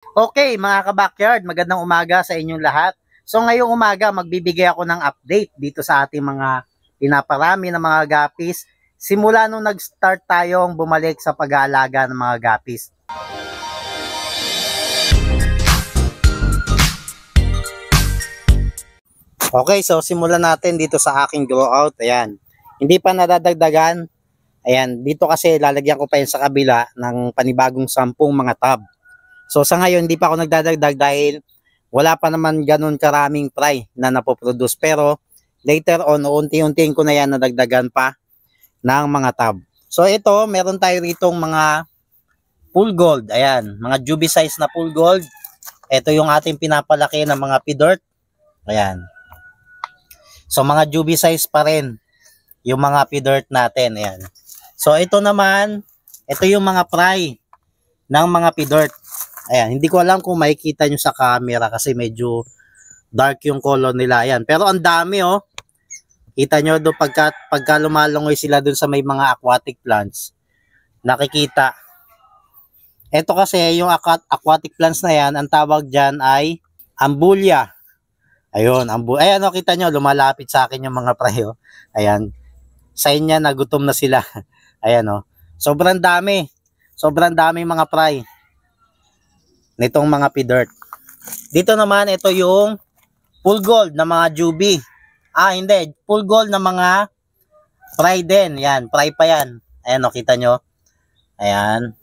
Okay, mga ka-backyard, magandang umaga sa inyong lahat. So ngayong umaga, magbibigay ako ng update dito sa ating mga pinaparami ng mga gapis. Simula nung nag-start tayong bumalik sa pag-aalaga ng mga gapis. Okay, so simulan natin dito sa aking grow out. Ayan. Hindi pa nadadagdagan. Ayan, dito kasi lalagyan ko pa yun sa kabila ng panibagong 10 mga tub. So sa ngayon, hindi pa ako nagdadagdag dahil wala pa naman ganun karaming fry na napoproduce. Pero later on, unti-untiin ko na yan nadagdagan pa ng mga tub. So ito, meron tayo ritong mga full gold. Ayan, mga juvie size na full gold. Ito yung ating pinapalaki ng mga pidort. Ayan. So mga juvie size pa rin yung mga pidort natin. Ayan. So ito naman, ito yung mga fry ng mga pidort. Ayan, hindi ko alam kung makikita nyo sa camera kasi medyo dark yung color nila. Ayan, pero ang dami oh. Kita nyo doon pagka lumalungoy sila doon sa may mga aquatic plants. Nakikita. Ito kasi yung aquatic plants na yan, ang tawag dyan ay ambulia. Ayun, ayan oh, kita nyo, lumalapit sa akin yung mga prayo. Ayan, sign niya na gutom na sila. Ayan oh, sobrang dami. Sobrang dami mga fry nitong mga pidort. Dito naman, ito yung full gold na mga juvie. Hindi. Full gold na mga fry din. Yan. Fry pa yan. Ayan o, kita nyo. Ayan.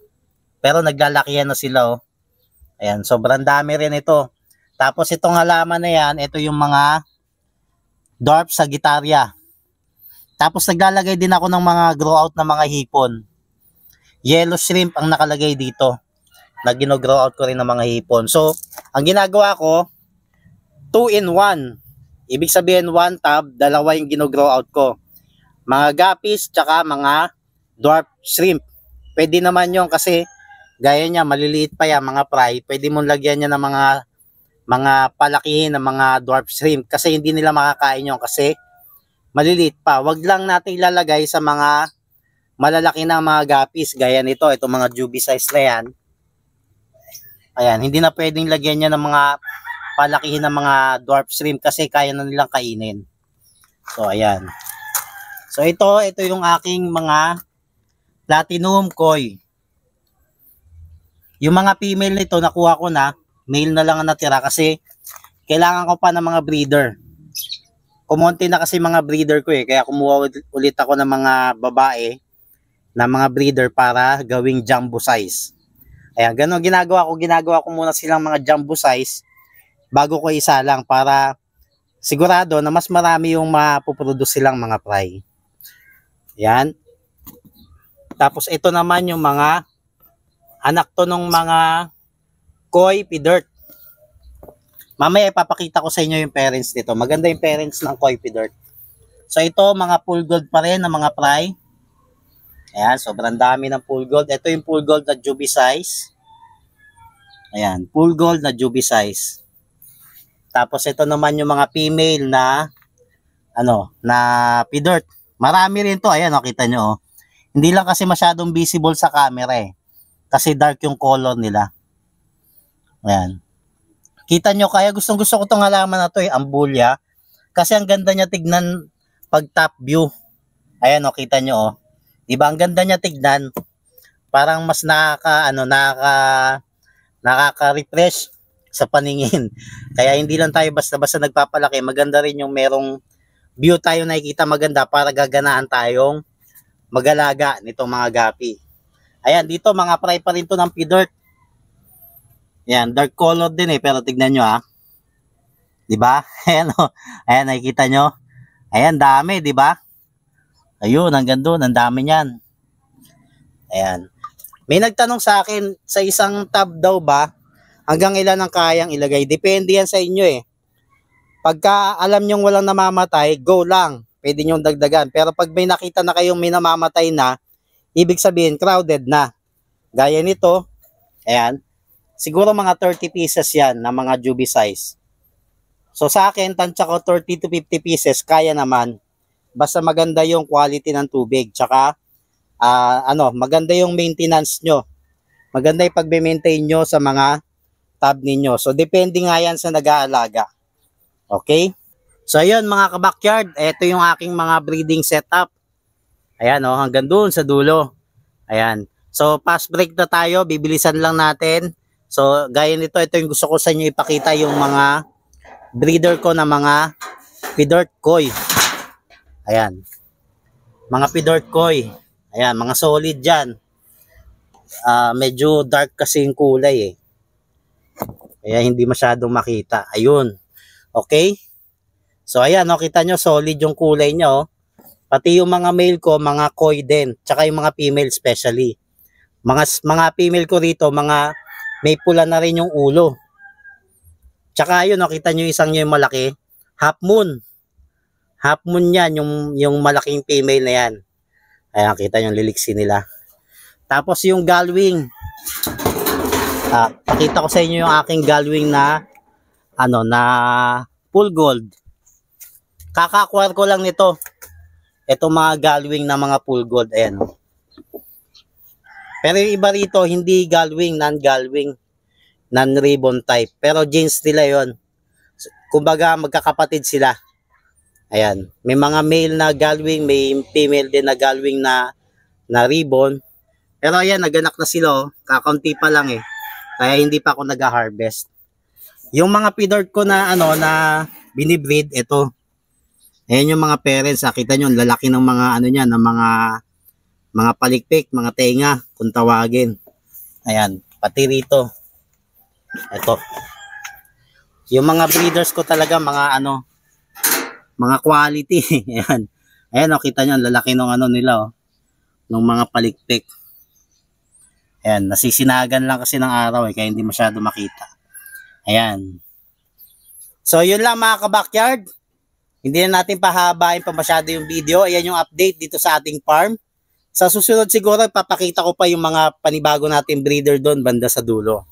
Pero naglalakihan na sila o. Ayan. Sobrang dami rin ito. Tapos itong halaman na yan, ito yung mga dwarf sagittaria. Tapos naglalagay din ako ng mga grow out na mga hipon. Yellow shrimp ang nakalagay dito na gino-grow out ko rin ng mga hipon. So, ang ginagawa ko, 2 in 1. Ibig sabihin, 1 tub, dalawa yung gino-grow out ko. Mga gapis, tsaka mga dwarf shrimp. Pwede naman yung kasi, gaya niya, maliliit pa yan, mga fry. Pwede mong lagyan niya ng mga palakihin ng mga dwarf shrimp. Kasi hindi nila makakain yun kasi maliliit pa. Wag lang natin ilalagay sa mga malalaki na mga gapis. Gaya nito, itong mga juvie size na yan. Ayan, hindi na pwedeng lagyan niya ng mga palakihin ng mga dwarf shrimp kasi kaya na nilang kainin. So, ayan. So, ito yung aking mga platinum koi. Yung mga female nito, nakuha ko na. Male na lang ang natira kasi kailangan ko pa ng mga breeder. Kumonti na kasi mga breeder ko kaya kumuha ulit ako ng mga babae na mga breeder para gawing jumbo size. Ayan, ganun ginagawa ko muna silang mga jumbo size bago ko isa lang para sigurado na mas marami yung mapuproduce silang mga fry. Ayan. Tapos ito naman yung mga anak to ng mga koi pidort. Mamaya ipapakita ko sa inyo yung parents nito. Maganda yung parents ng koi pidort. So ito mga full gold pa rin ng mga fry. Ayan, sobrang dami ng full gold. Ito yung full gold na juvie size. Ayan, full gold na juvie size. Tapos ito naman yung mga female na na pidort. Marami rin to. Ayan, kita nyo. Oh. Hindi lang kasi masyadong visible sa camera kasi dark yung color nila. Ayan. Kita nyo, kaya gustong gusto ko itong halaman na to ambulia. Kasi ang ganda niya tignan pag top view. Ayan kita nyo oh. Diba ang ganda niya tignan? Parang mas nakaka-refresh sa paningin. Kaya hindi lang tayo basta-basta nagpapalaki. Maganda rin yung merong view tayo nakikita maganda para gaganaan tayong mag-alaga nitong mga gapi. Ayan, dito mga fry pa rin to ng pidort. Ayan, dark color din pero tignan nyo Diba? Ayan ayan, nakikita nyo. Ayan, dami, diba? Ayun, hanggang doon, ang dami niyan. Ayan. May nagtanong sa akin, sa isang tub daw ba, hanggang ilan ang kayang ilagay? Depende yan sa inyo Pagka alam nyong walang namamatay, go lang. Pwede nyong dagdagan. Pero pag may nakita na kayong may namamatay na, ibig sabihin, crowded na. Gaya nito, ayan, siguro mga 30 pieces yan na mga juvie size. So sa akin, tansya ko 30 to 50 pieces, kaya naman. Basta maganda yung quality ng tubig. Tsaka, maganda yung maintenance nyo. Maganda yung pag-maintain nyo sa mga tab ninyo. So, depende nga yan sa nag-aalaga. Okay? So, ayun mga ka-backyard, ito yung aking mga breeding setup. Ayan, oh, hanggang doon sa dulo. Ayan. So, fast break na tayo. Bibilisan lang natin. So, gaya nito, ito yung gusto ko sa inyo ipakita yung mga breeder ko na mga Pidort Koi. Ayan. Mga Pidort Koi. Ayan, mga solid dyan. Medyo dark kasi yung kulay eh. Kaya hindi masyadong makita. Ayun. Okay? So, ayan, oh, kita nyo, solid yung kulay nyo. Oh. Pati yung mga male ko, mga koi din. Tsaka yung mga female especially. Mga female ko rito, mga may pula na rin yung ulo. Tsaka yun, oh, kita nyo isang nyo yung malaki. Half moon. Half moon yan, yung malaking female na yan. Ayan, kita nyo yung liliksi nila. Tapos yung galwing. Pakita ko sa inyo yung aking galwing na full gold. Kaka-acquire ko lang nito. Ito mga galwing na mga full gold. Ayan. Pero yung iba rito, hindi galwing, non-galwing. Non-ribbon type. Pero genes nila yon. Kumbaga, magkakapatid sila. Ayan. May mga male na galwing, may female din na galwing na ribbon. Pero ayan, naganak na sila. Oh. Kakaunti pa lang eh. Kaya hindi pa ako nag-harvest. Yung mga Pidort ko na na binibreed, ito. Ayan yung mga parents. Kita nyo, lalaki ng mga niyan, ng mga palikpik, mga tenga, kung tawagin. Ayan, pati rito. Ito. Yung mga breeders ko talaga, mga mga quality. Ayan. Ayan, oh, kita nyo, lalaki ng nila, oh. Ng mga palikpik. Ayan, nasisinagan lang kasi ng araw eh, kaya hindi masyado makita. Ayan. So, yun lang mga ka-backyard. Hindi na natin pahabain pa masyado yung video. Ayan yung update dito sa ating farm. Sa susunod siguro, papakita ko pa yung mga panibago natin breeder doon banda sa dulo.